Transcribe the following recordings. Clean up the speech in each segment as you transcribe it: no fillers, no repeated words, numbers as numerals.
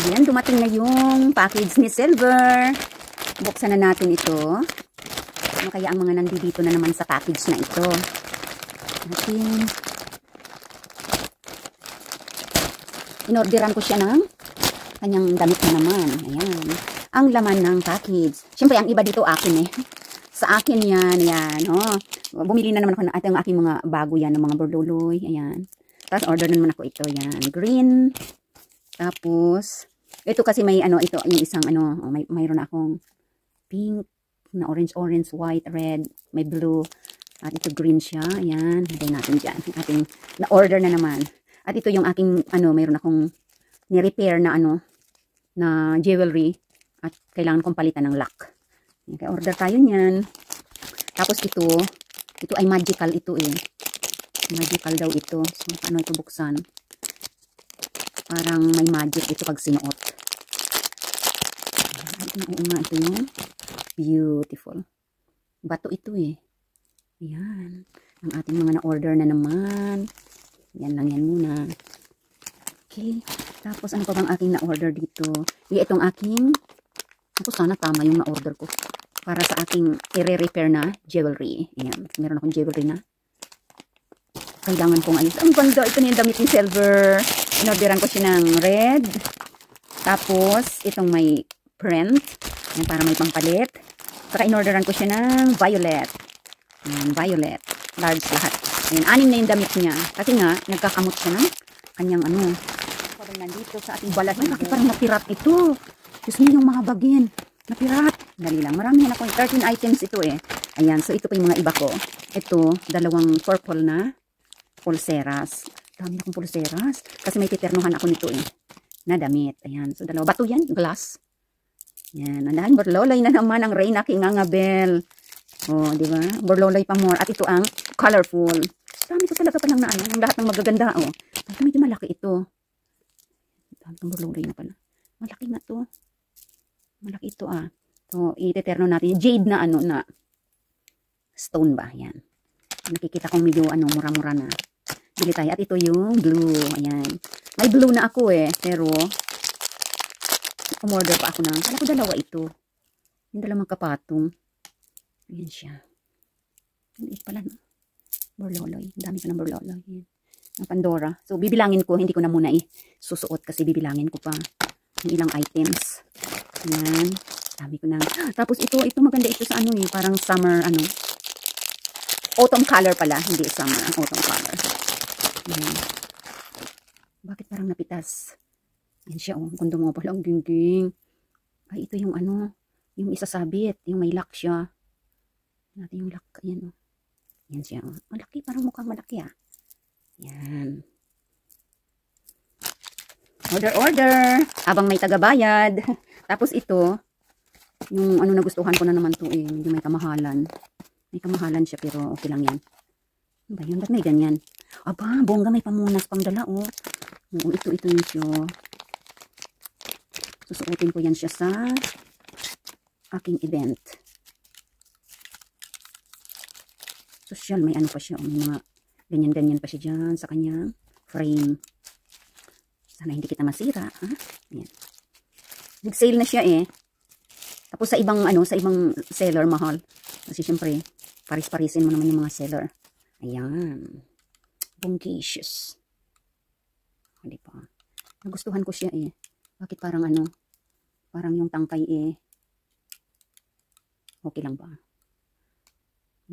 Ayan, dumating na yung package ni Silver. Buksan na natin ito. Ano kaya ang mga nandito na naman sa package na ito? Natin. Inorderan ko siya ng kanyang damit na naman. Ayan. Ang laman ng package. Siyempre, ang iba dito akin eh. Sa akin yan. Ayan. Oh. Bumili na naman ako ng aking mga bago yan. Ng mga borloloy. Ayan. Tapos order na naman ako ito. Ayan. Green. Tapos, ito kasi may ano, ito yung isang ano, mayroon akong pink na orange, white, red, may blue. At ito green siya. Ayan. Hintay natin dyan. Ating na-order na naman. At ito yung aking, ano, mayroon akong ni-repair na ano, na jewelry. At kailangan kong palitan ng lock. Okay, order tayo niyan. Tapos ito ay magical ito eh. Magical daw ito. So, paano ito buksan? Parang may magic ito pag sinuot. Oo nga, ito yung beautiful. Bato ito eh. Ayan. Ang ating mga na-order na naman. Yan lang yan muna. Okay. Tapos ano pa bang aking na-order dito? Itong aking, ako sana tama yung na-order ko. Para sa aking i-repair na jewelry. Ayan. Meron akong jewelry na. Kailangan kong ayos. Ang ganda. Ito na yung damit ni Silver. Inorderan ko siya ng red. Tapos, itong may print. Yan, para may pampalit. Saka inorderan ko siya ng violet. Yan, violet. Large lahat. Ayan, 6 na yung damit niya. Kasi nga, nagkakamot siya ng kanyang ano. Parang nandito sa ating balat. Ay, bakit parang napirat ito? Diyos niyo yung mga bagin. Napirat. Dali lang. Marami na ako. 13 items ito eh. Ayan, so ito pa yung mga iba ko. Ito, dalawang purple na pulseras. Dami akong pulseras. Kasi may titernuhan ako nito eh. Na damit. Ayan. So, dalawa. Bato yan. Glass. Yan. Andahan. Borloloy na naman ang Reyna King Angabel. Oh, di ba? Borloloy pa more. At ito ang colorful. Dami ko talaga palang na ano. Ang lahat ng magaganda. Oh. Ay, medyo malaki ito. Dami ng borloloy na pala. Malaki na to. Malaki ito ah. So, ititerno natin. Jade na ano na. Stone ba? Yan. Nakikita kong medyo ano, mura-mura na. Bili tayo. At ito yung blue. Ayan. May blue na ako eh. Pero, umorder pa ako ng, kala ko dalawa ito. Yung dalawang kapatong. Ayan siya. Hindi pala, no? Borloloy. Ang dami ko ng borloloy. Ayan. Ang Pandora. So, bibilangin ko. Hindi ko na muna susuot kasi bibilangin ko pa yung ilang items. Ayan. Dami ko na. Tapos ito maganda ito sa ano eh. Parang summer, ano. Autumn color pala. Hindi summer. Autumn color. Ayan. Bakit parang napitas? Yan siya oh. Kundo mo pala ang gingging. Ay ito yung ano. Yung isasabit. Yung may lock siya. Natin yung lock. Ayan oh. Yan siya oh. Malaki. Parang mukhang malaki ah. Yan. Order. Habang may tagabayad. Tapos ito. Yung ano nagustuhan ko na naman to eh. Medyo may kamahalan. May kamahalan siya pero okay lang yan. Ano ba yun? Ba't may ganyan? Aba, bongga may pamunas pang dala oh. Oo, ito yun siya. Susuotin ko yan siya sa aking event. Social, may ano pa siya. May mga ganyan-ganyan pa siya dyan sa kanyang frame. Sana hindi kita masira. Ha? Ayan. Nag-sale na siya eh. Tapos sa ibang ano, sa ibang seller mahal. Kasi syempre, paris-parisin mo naman yung mga seller. Ayan. Bonggacious. Hindi pa. Nagustuhan ko siya eh. Bakit parang ano, parang yung tangkay eh. Okay lang ba?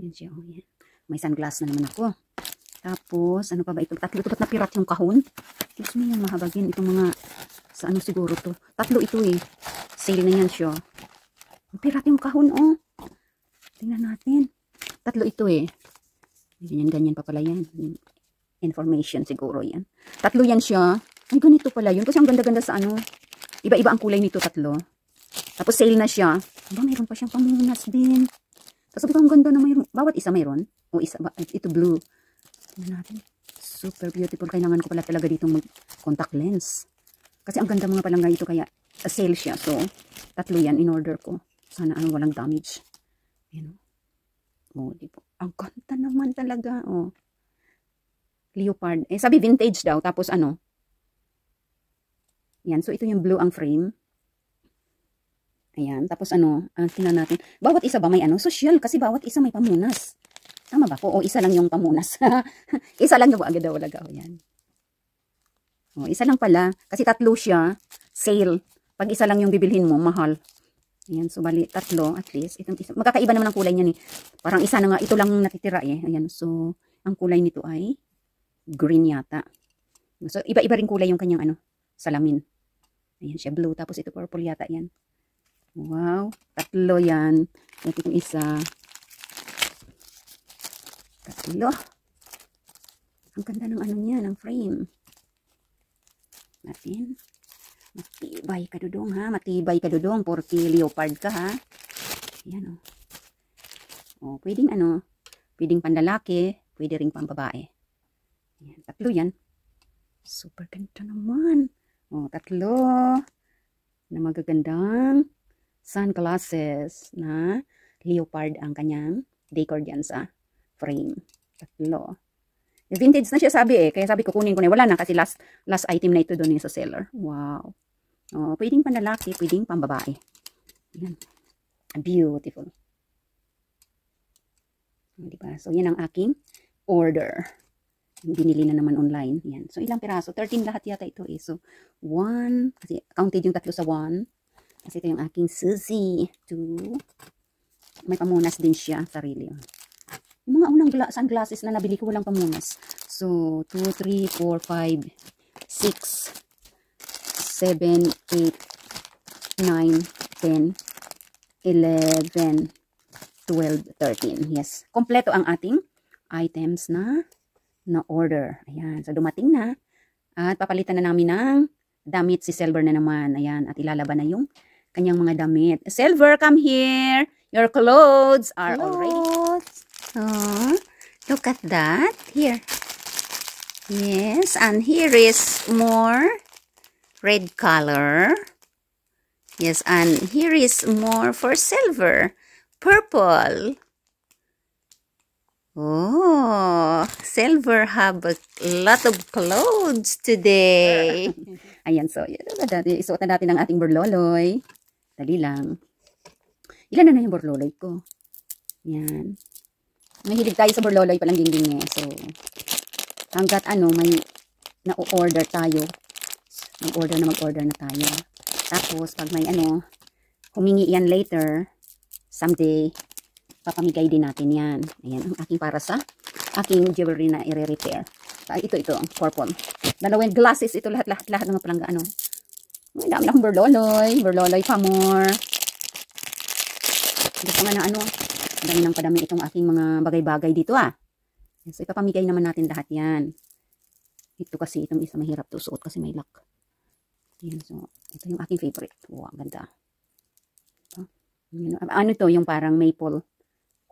Yan siya. Oh, yan. May sunglass na naman ako. Tapos, ano pa ba ito? Tatlo ito. Ba't napirat yung kahon? Diyos mo yung mahabagin. Itong mga, sa ano siguro to. Tatlo ito eh. Sale na yan siya. Napirat yung kahon oh. Tingnan natin. Tatlo ito eh. Ganyan-ganyan pa pala yan. Information siguro yan. Tatlo yan siya. Ay, ganito pala yun. Kasi ang ganda-ganda sa ano. Iba-iba ang kulay nito, tatlo. Tapos sale na siya. Aba, mayroon pa siyang pamunas din. Tapos sabi ko, ang ganda na mayroon. Bawat isa mayroon. O isa, ito blue. Tingnan natin. Super beautiful. Kailangan ko pala talaga ditong mag-contact lens. Kasi ang ganda mga palangga ito. Kaya sale siya. So, tatlo yan in order ko. Sana ano, walang damage. Ayan o. Oh, di po. Ang ganda naman talaga. Oh. Leopard. Eh, sabi vintage daw. Tapos ano? Ayan, so ito yung blue ang frame. Ayan, tapos ano, tingnan natin. Bawat isa ba may ano? Social, kasi bawat isa may pamunas. Tama ba po? O isa lang yung pamunas. Isa lang yung agad daw wala. Ayan. O, isa lang pala. Kasi tatlo siya. Sale. Pag isa lang yung bibilhin mo, mahal. Ayan, so bali, tatlo at least. Itong isa. Magkakaiba naman ang kulay niya eh. Parang isa na nga, ito lang natitira eh. Ayan, so, ang kulay nito ay green yata. So, iba-iba rin kulay yung kanyang ano, salamin. Ayan siya, blue. Tapos ito purple yata yan. Wow, tatlo yan. Ito itong isa. Tatlo. Ang ganda ng ano niya, ng frame. Natin. Matibay ka dudong ha. Matibay ka dudong. Porque leopard ka ha. Ayan o. O, pwedeng ano. Pwedeng panlalaki. Pwede rin pang babae. Ayan, tatlo yan. Super ganda naman. O, tatlo. Na magagandang sunglasses na leopard ang kanyang decor dyan sa frame. Tatlo. Vintage na siya sabi eh. Kaya sabi ko kunin ko na. Wala na kasi last item na ito doon sa seller. Wow. Oh, pwedeng panlalaki, pwedeng pambabae. Yan. Beautiful. Diba? So yan ang aking order. Binili na naman online. Yan. So ilang piraso? 13 lahat yata ito eh. So 1. Kasi counted yung tatlo sa 1. Kasi ito yung aking susi. 2. May pamunas din siya. Sarili. Yung mga unang sunglasses na nabili ko walang pamunas. So, 2, 3, 4, 5, 6, 7, 8, 9, 10, 11, 12, 13. Yes. Kompleto ang ating items na order. Ayan. So, dumating na. At papalitan na namin ng damit si Silver na naman. Ayan. At ilalaban na yung kanyang mga damit. Silver, come here. Your clothes are already... Oh, look at that. Here. Yes, and here is more red color. Yes, and here is more for Silver. Purple. Oh, Silver have a lot of clothes today. Ayan, so, isuotan natin ang ating burloloy. Dali lang. Ilan na yung burloloy ko? Yan. Mahilig tayo sa burloloy palang dingding eh. So, hanggat ano, may na-order tayo. Mag-order na tayo. Tapos, pag may ano, humingi yan later, someday, papamigay din natin yan. Ayan, ang aking para sa aking jewelry na i-repair. Ito, ang purple. Dalawang glasses, ito lahat ng palangga, ano. Ang dami na akong burloloy pa more. Ito pa nga na ano, dami ng padami itong aking mga bagay-bagay dito ah. So, ipapamigay naman natin lahat yan. Ito kasi, itong isa mahirap to suot kasi may lock. Yan, so, ito yung aking favorite. Wow, ganda. Ano to, yung parang maple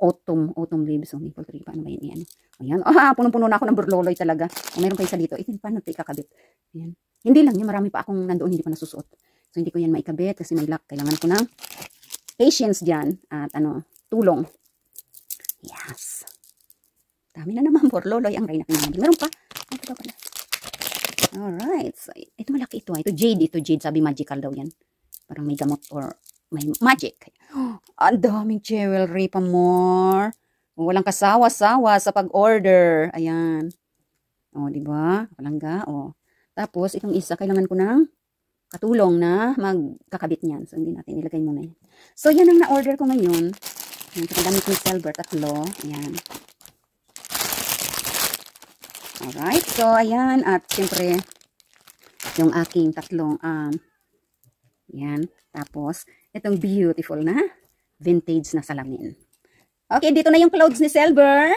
autumn leaves. So, maple tree, paano ba yan? Ayan, punong-puno na ako ng burloloy talaga. O, meron pa isa dito. Ito, paano ito ikakabit? Ayan. Hindi lang yan, marami pa akong nandoon, hindi pa nasusuot. So, hindi ko yan maikabit kasi may lock. Kailangan ko ng patience dyan at ano, tulong. Yes. Dami na naman burloloy ang Reyna Pinamili. Meron pa. Ito pa pala. Alright. So, ito malaki ito. Ito jade. Sabi magical daw yan. Parang may gamot or may magic. Ang daming jewelry pa more. Walang kasawa-sawa sa pag-order. Ayan. O, diba? Palangga. O. Tapos, itong isa, kailangan ko ng katulong na magkakabit niyan. So, hindi natin ilagay muna yan. So, yan ang na-order ko ngayon. Ayan, damit ni Silver, tatlo. Ayan. Alright. So, ayan. At, siyempre, yung aking tatlong, ayan. Tapos, itong beautiful na vintage na salamin. Okay, dito na yung clothes ni Silver.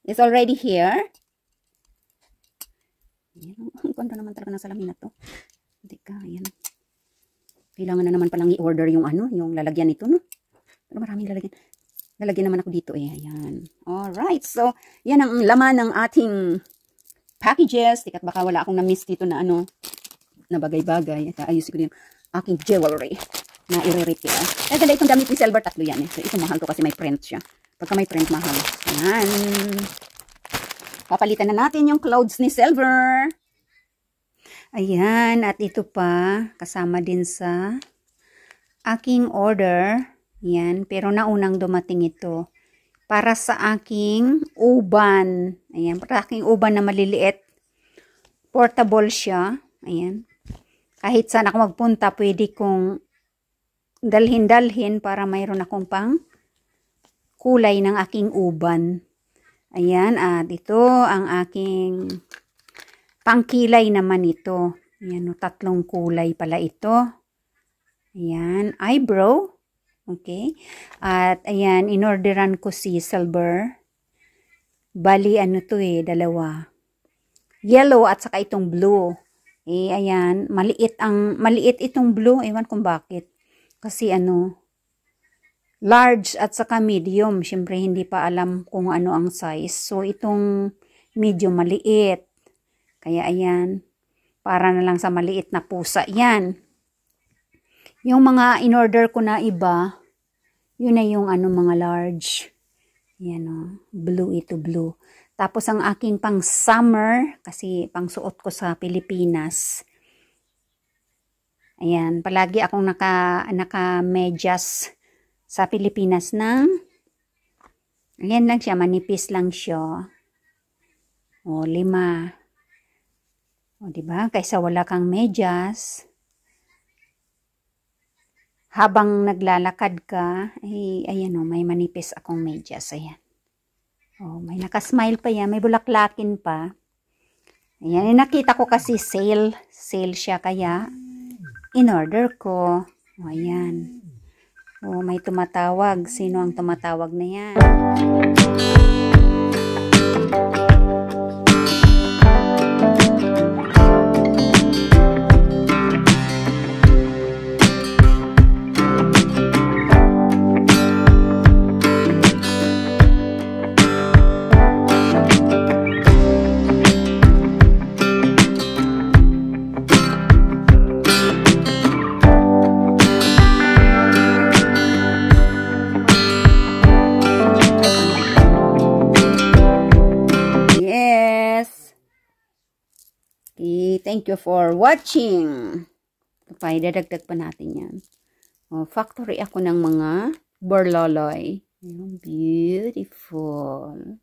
It's already here. Ayan. Ang ganda naman talaga ng salamin na to. Hindi ka, ayan. Kailangan na naman palang i-order yung ano, yung lalagyan nito, no? Pero maraming lalagyan. Lalagyan naman ako dito eh. Ayan. Alright. So, yan ang laman ng ating packages. Tikat baka wala akong na-miss dito na ano, na bagay-bagay. At ayusin ko yung aking jewelry na i-repair. Kaya ganda itong damit ni Silver, tatlo yan eh. So, ito mahal ko kasi may print siya. Pagka may print, mahal. Ayan. Papalitan na natin yung clothes ni Silver. Ayan, at ito pa, kasama din sa aking order. Ayan, pero naunang dumating ito. Para sa aking uban. Ayan, para aking uban na maliliit. Portable siya. Ayan. Kahit saan ako magpunta, pwede kong dalhin-dalhin para mayroon akong pang kulay ng aking uban. Ayan, at ito ang aking pangkilay naman ito. Ayan, 3 kulay pala ito. Ayan, eyebrow. Okay. At ayan, inorderan ko si silver. Bali, ano to dalawa. Yellow at saka itong blue. Ayan, maliit itong blue. Ewan kung bakit. Kasi large at saka medium. Siyempre, hindi pa alam kung ano ang size. So, itong medium maliit. Kaya ayan, para na lang sa maliit na pusa. Yan. Yung mga in-order ko na iba, yun na yung mga large. Yan blue ito, blue. Tapos ang aking pang summer, kasi pang suot ko sa Pilipinas. Ayan, palagi akong naka medyas sa Pilipinas ng, ayan lang siya, manipis lang siya. 5. Diba? Kaysa wala kang medyas. Habang naglalakad ka, ayan may manipis akong medyas. Ayan. May nakasmile pa yan. May bulaklakin pa. Ayan, nakita ko kasi sale. Sale siya kaya in-order ko. Ayan. May tumatawag. Sino ang tumatawag na yan? Thank you for watching. Dadagdag pa natin yan. Factory ako ng mga borloloy. Beautiful.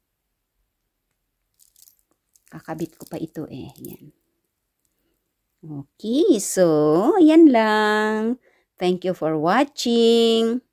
Kakabit ko pa ito Yan. Okay, so, yan lang. Thank you for watching.